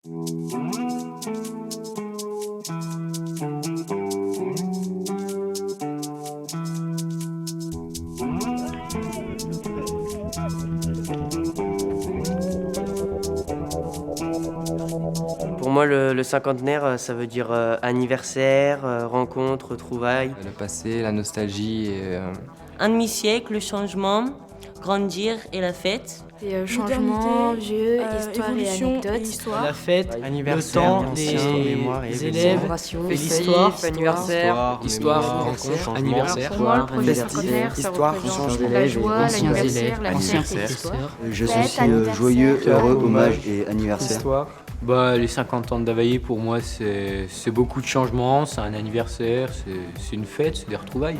Pour moi, le cinquantenaire, ça veut dire anniversaire, rencontre, retrouvailles. Le passé, la nostalgie et... Un demi-siècle, le changement, grandir et la fête. Et changement, vieux, histoire et anecdotes. La fête, Anniversaire, le temps, ancien, mémoire et les événements. élèves, L'histoire, anniversaire, histoire, rencontre, anniversaire. Pour moi, le projet cinquantenaire, ça représente la joie, l'anniversaire, la fierté et l'histoire. Je suis joyeux, heureux, hommage et anniversaire. Les 50 ans de Davaillé, pour moi, c'est beaucoup de changements, c'est un anniversaire, c'est une fête, c'est des retrouvailles.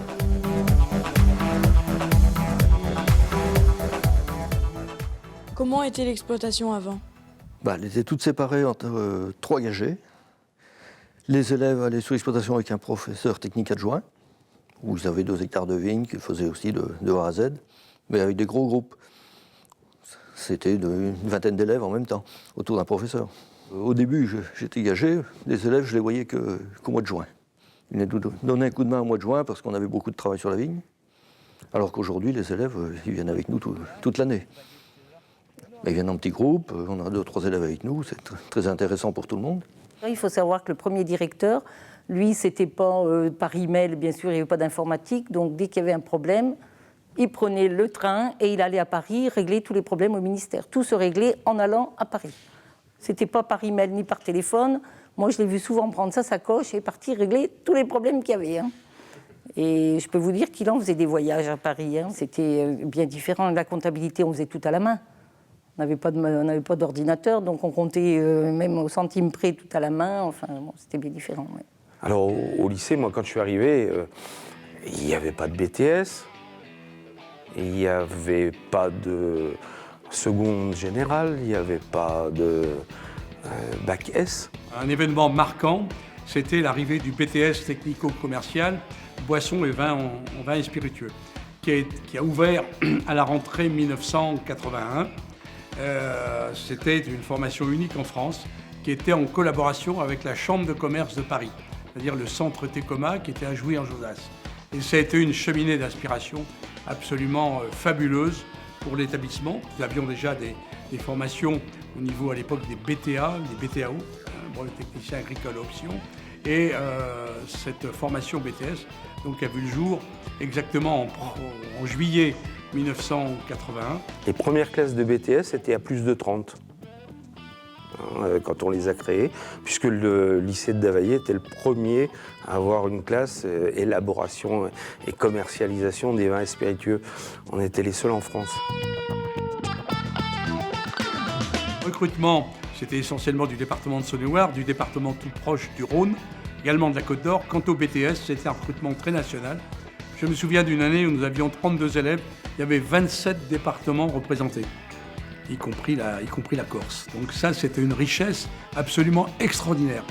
Comment était l'exploitation avant ? Elle était toute séparée entre 3 gagés. Les élèves allaient sur l'exploitation avec un professeur technique adjoint, où ils avaient 2 hectares de vignes qu'ils faisaient aussi de A à Z, mais avec des gros groupes. C'était une vingtaine d'élèves en même temps, autour d'un professeur. Au début, j'étais gagé, les élèves, je les voyais qu'au mois de juin. Ils nous donnaient un coup de main au mois de juin parce qu'on avait beaucoup de travail sur la vigne, alors qu'aujourd'hui, les élèves, ils viennent avec nous toute l'année. Ils viennent en petits groupes, on a 2 ou 3 élèves avec nous, c'est très intéressant pour tout le monde. Il faut savoir que le premier directeur, lui, c'était pas par email, bien sûr, il n'y avait pas d'informatique, donc dès qu'il y avait un problème, il prenait le train et il allait à Paris régler tous les problèmes au ministère. Tout se réglait en allant à Paris. C'était pas par email ni par téléphone. Moi, je l'ai vu souvent prendre sa sacoche et partir régler tous les problèmes qu'il y avait. Et je peux vous dire qu'il en faisait des voyages à Paris. C'était bien différent. La comptabilité, on faisait tout à la main. On n'avait pas d'ordinateur, donc on comptait même au centime près tout à la main. Enfin, c'était bien différent. Ouais. Alors au lycée, moi, quand je suis arrivé, il n'y avait pas de BTS, il n'y avait pas de seconde générale, il n'y avait pas de bac S. Un événement marquant, c'était l'arrivée du BTS technico-commercial, boissons et vins en vin et spiritueux, qui a ouvert à la rentrée 1981. C'était une formation unique en France qui était en collaboration avec la Chambre de commerce de Paris, c'est-à-dire le centre Técoma qui était à Jouy-en-Josas. Et ça a été une cheminée d'inspiration absolument fabuleuse pour l'établissement. Nous avions déjà des formations au niveau à l'époque des BTA, des BTAO, brevet technicien agricole option. Et cette formation BTS donc, a vu le jour exactement en juillet 1981. Les premières classes de BTS étaient à plus de 30 quand on les a créées, puisque le lycée de Davaillé était le premier à avoir une classe élaboration et commercialisation des vins et spiritueux. On était les seuls en France. Recrutement, c'était essentiellement du département de Saône-et-Loire, du département tout proche du Rhône, également de la Côte d'Or. Quant au BTS, c'était un recrutement très national. Je me souviens d'une année où nous avions 32 élèves, il y avait 27 départements représentés, y compris la Corse. Donc ça, c'était une richesse absolument extraordinaire,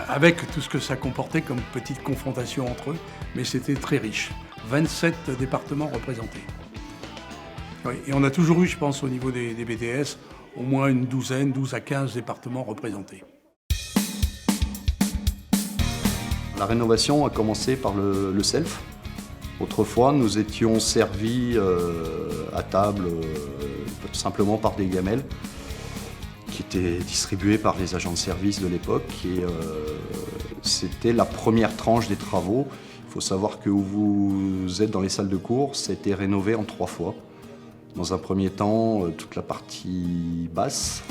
avec tout ce que ça comportait comme petite confrontation entre eux, mais c'était très riche. 27 départements représentés. Oui, et on a toujours eu, je pense, au niveau des BTS, au moins une douzaine, 12 à 15 départements représentés. La rénovation a commencé par le self. Autrefois, nous étions servis à table simplement par des gamelles qui étaient distribuées par les agents de service de l'époque. Et c'était la première tranche des travaux. Il faut savoir que où vous êtes dans les salles de cours, ça a été rénové en 3 fois. Dans un premier temps, toute la partie basse.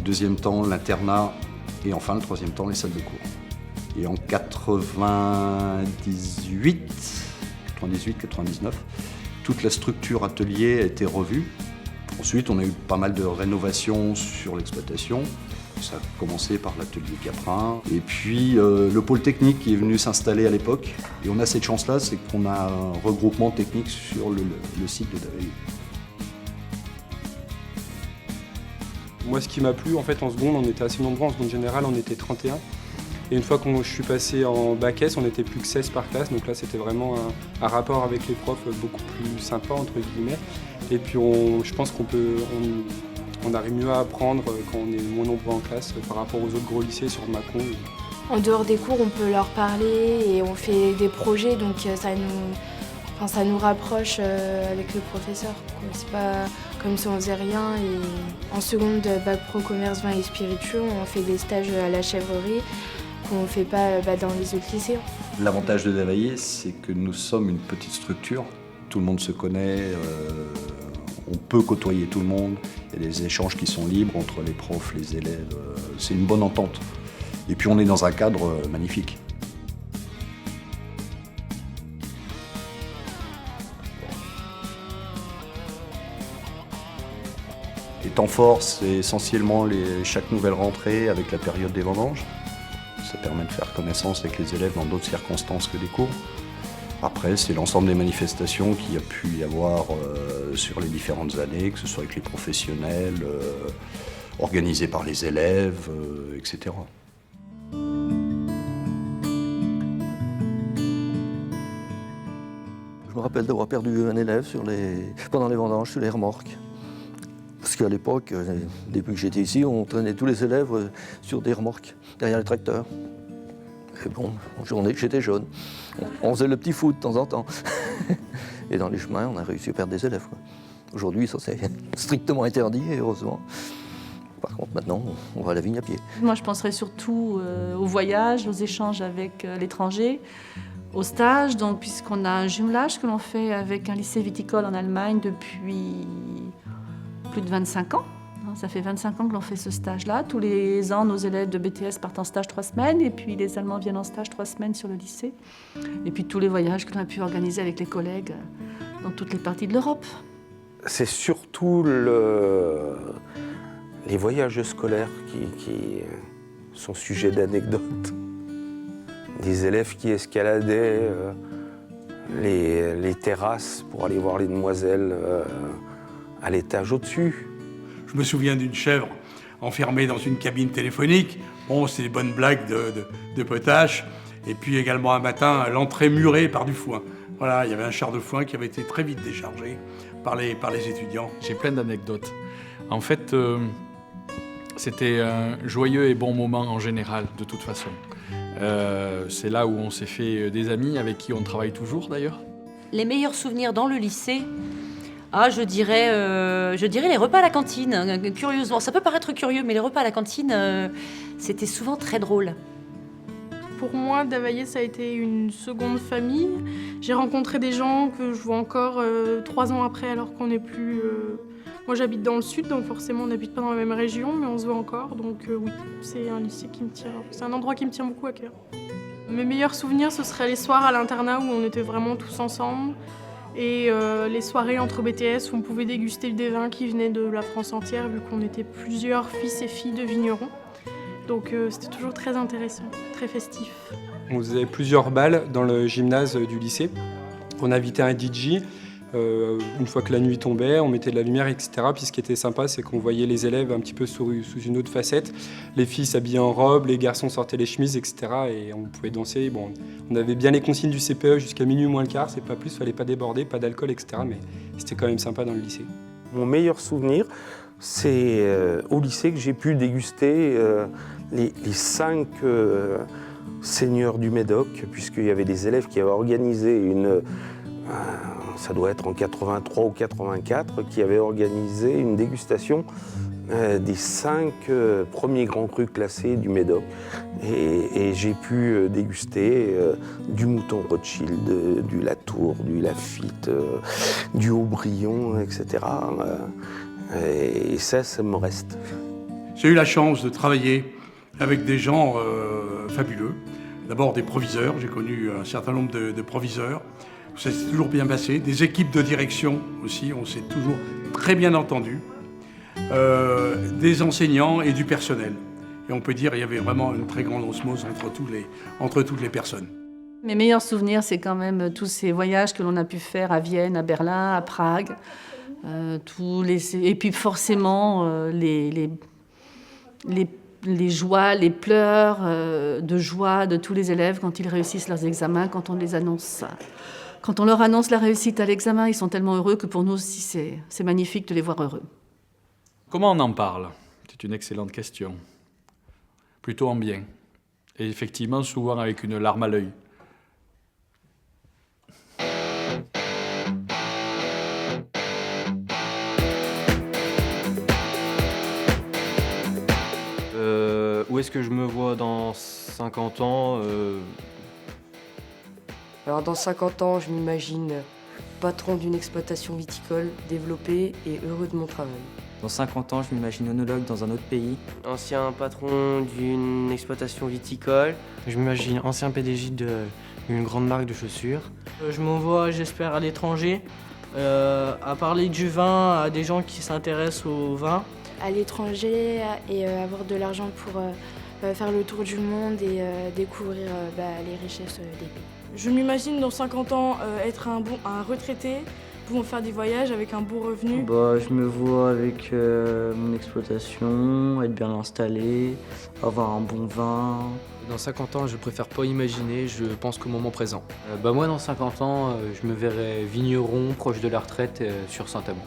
Deuxième temps, l'internat. Et enfin, le troisième temps, les salles de cours. Et en 98-99, toute la structure atelier a été revue. Ensuite, on a eu pas mal de rénovations sur l'exploitation. Ça a commencé par l'atelier Caprin. Et puis, le pôle technique qui est venu s'installer à l'époque. Et on a cette chance-là, c'est qu'on a un regroupement technique sur le site de Davaillé. Moi, ce qui m'a plu, en fait, en seconde, on était assez nombreux. En seconde générale, on était 31. Et une fois que je suis passé en bac S, on n'était plus que 16 par classe. Donc là, c'était vraiment un rapport avec les profs beaucoup plus sympa, entre guillemets. Et puis, je pense qu'on On arrive mieux à apprendre quand on est moins nombreux en classe par rapport aux autres gros lycées sur Mâcon. En dehors des cours, on peut leur parler et on fait des projets, donc ça nous rapproche avec le professeur. C'est pas comme si on faisait rien. Et en seconde, bac pro commerce, vin et spiritueux, on fait des stages à la chèvrerie qu'on ne fait pas dans les autres lycées. L'avantage de Davaillé, c'est que nous sommes une petite structure. Tout le monde se connaît, on peut côtoyer tout le monde. Il y a des échanges qui sont libres entre les profs, les élèves. C'est une bonne entente. Et puis on est dans un cadre magnifique. Les temps forts, c'est essentiellement chaque nouvelle rentrée avec la période des vendanges. Ça permet de faire connaissance avec les élèves dans d'autres circonstances que des cours. Après, c'est l'ensemble des manifestations qu'il y a pu y avoir sur les différentes années, que ce soit avec les professionnels, organisées par les élèves, etc. Je me rappelle d'avoir perdu un élève pendant les vendanges sur les remorques. Parce qu'à l'époque, depuis que j'étais ici, on traînait tous les élèves sur des remorques, derrière les tracteurs. Et bon, en journée, j'étais jaune. On faisait le petit foot de temps en temps. Et dans les chemins, on a réussi à perdre des élèves. Aujourd'hui, ça c'est strictement interdit, et heureusement. Par contre, maintenant, on va à la vigne à pied. Moi, je penserais surtout aux voyages, aux échanges avec l'étranger, aux stages, donc, puisqu'on a un jumelage que l'on fait avec un lycée viticole en Allemagne depuis plus de 25 ans. Ça fait 25 ans que l'on fait ce stage-là. Tous les ans, nos élèves de BTS partent en stage 3 semaines, et puis les Allemands viennent en stage 3 semaines sur le lycée. Et puis tous les voyages que l'on a pu organiser avec les collègues dans toutes les parties de l'Europe. C'est surtout les voyages scolaires qui sont sujets d'anecdotes. Des élèves qui escaladaient les terrasses pour aller voir les demoiselles à l'étage au-dessus. Je me souviens d'une chèvre enfermée dans une cabine téléphonique. Bon, c'est des bonnes blagues de potache. Et puis également un matin, l'entrée murée par du foin. Voilà, il y avait un char de foin qui avait été très vite déchargé par les étudiants. J'ai plein d'anecdotes. En fait, c'était un joyeux et bon moment en général, de toute façon. C'est là où on s'est fait des amis, avec qui on travaille toujours d'ailleurs. Les meilleurs souvenirs dans le lycée, je dirais les repas à la cantine. Curieusement, ça peut paraître curieux, mais les repas à la cantine, c'était souvent très drôle. Pour moi, Davaillé, ça a été une seconde famille. J'ai rencontré des gens que je vois encore 3 ans après, alors qu'on n'est plus... Moi, j'habite dans le sud, donc forcément, on n'habite pas dans la même région, mais on se voit encore. Donc oui, c'est un lycée qui me tient... C'est un endroit qui me tient beaucoup à cœur. Mes meilleurs souvenirs, ce seraient les soirs à l'internat où on était vraiment tous ensemble. Et les soirées entre BTS où on pouvait déguster des vins qui venaient de la France entière, vu qu'on était plusieurs fils et filles de vignerons. Donc c'était toujours très intéressant, très festif. On faisait plusieurs balles dans le gymnase du lycée. On invitait un DJ. Une fois que la nuit tombait, on mettait de la lumière, etc. Puis ce qui était sympa, c'est qu'on voyait les élèves un petit peu sous une autre facette. Les filles s'habillaient en robe, les garçons sortaient les chemises, etc. Et on pouvait danser. Bon, on avait bien les consignes du CPE jusqu'à minuit moins le quart, c'est pas plus, fallait pas déborder, pas d'alcool, etc. Mais c'était quand même sympa dans le lycée. Mon meilleur souvenir, c'est au lycée que j'ai pu déguster les 5 seigneurs du Médoc, puisqu'il y avait des élèves qui avaient organisé ça doit être en 83 ou 84, qui avaient organisé une dégustation des 5 premiers grands crus classés du Médoc. Et j'ai pu déguster du Mouton Rothschild, du Latour, du Lafite, du Haut-Brion, etc. Et ça me reste. J'ai eu la chance de travailler avec des gens fabuleux. D'abord des proviseurs, j'ai connu un certain nombre de proviseurs. Ça s'est toujours bien passé. Des équipes de direction aussi, on s'est toujours très bien entendus. Des enseignants et du personnel. Et on peut dire qu'il y avait vraiment une très grande osmose entre toutes les personnes. Mes meilleurs souvenirs, c'est quand même tous ces voyages que l'on a pu faire à Vienne, à Berlin, à Prague. Et puis forcément, les joies, les pleurs de joie de tous les élèves quand ils réussissent leurs examens, quand on les annonce. Quand on leur annonce la réussite à l'examen, ils sont tellement heureux que pour nous aussi, c'est magnifique de les voir heureux. Comment on en parle? C'est une excellente question. Plutôt en bien. Et effectivement, souvent avec une larme à l'œil. Où est-ce que je me vois dans 50 ans Alors dans 50 ans, je m'imagine patron d'une exploitation viticole, développé et heureux de mon travail. Dans 50 ans, je m'imagine onologue dans un autre pays. Ancien patron d'une exploitation viticole. Je m'imagine ancien PDG d'une grande marque de chaussures. Je m'envoie, j'espère, à l'étranger, à parler du vin à des gens qui s'intéressent au vin. À l'étranger et avoir de l'argent pour faire le tour du monde et découvrir les richesses des pays. Je m'imagine dans 50 ans être un retraité, pouvant faire des voyages avec un beau revenu. Je me vois avec mon exploitation, être bien installé, avoir un bon vin. Dans 50 ans, je préfère pas imaginer, je pense qu'au moment présent. Moi, dans 50 ans, je me verrai vigneron, proche de la retraite, sur Saint-Amand.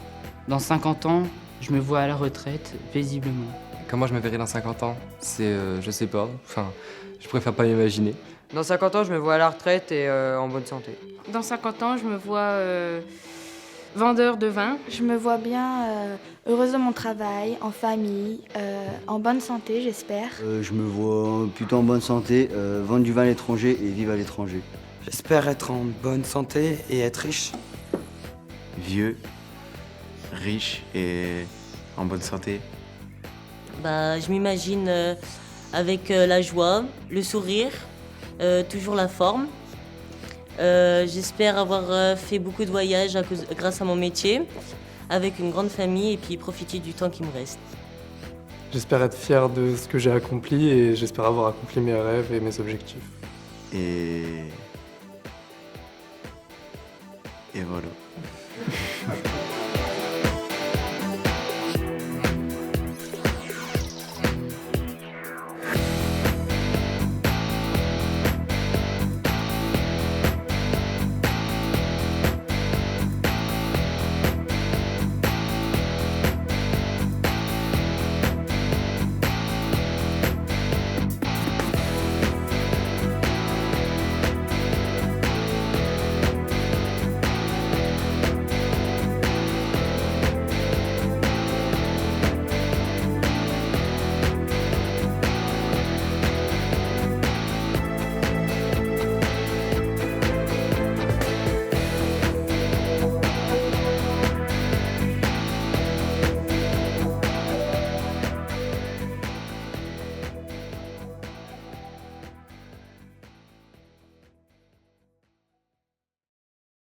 Dans 50 ans, je me vois à la retraite, paisiblement. Comment je me verrai dans 50 ans? C'est, je sais pas, je préfère pas imaginer. Dans 50 ans, je me vois à la retraite et en bonne santé. Dans 50 ans, je me vois vendeur de vin. Je me vois bien heureuse de mon travail, en famille, en bonne santé, j'espère. Je me vois plutôt en bonne santé, vendre du vin à l'étranger et vivre à l'étranger. J'espère être en bonne santé et être riche. Vieux, riche et en bonne santé. Je m'imagine avec la joie, le sourire, toujours la forme. J'espère avoir fait beaucoup de voyages grâce à mon métier, avec une grande famille et puis profiter du temps qui me reste. J'espère être fier de ce que j'ai accompli et j'espère avoir accompli mes rêves et mes objectifs. Et voilà.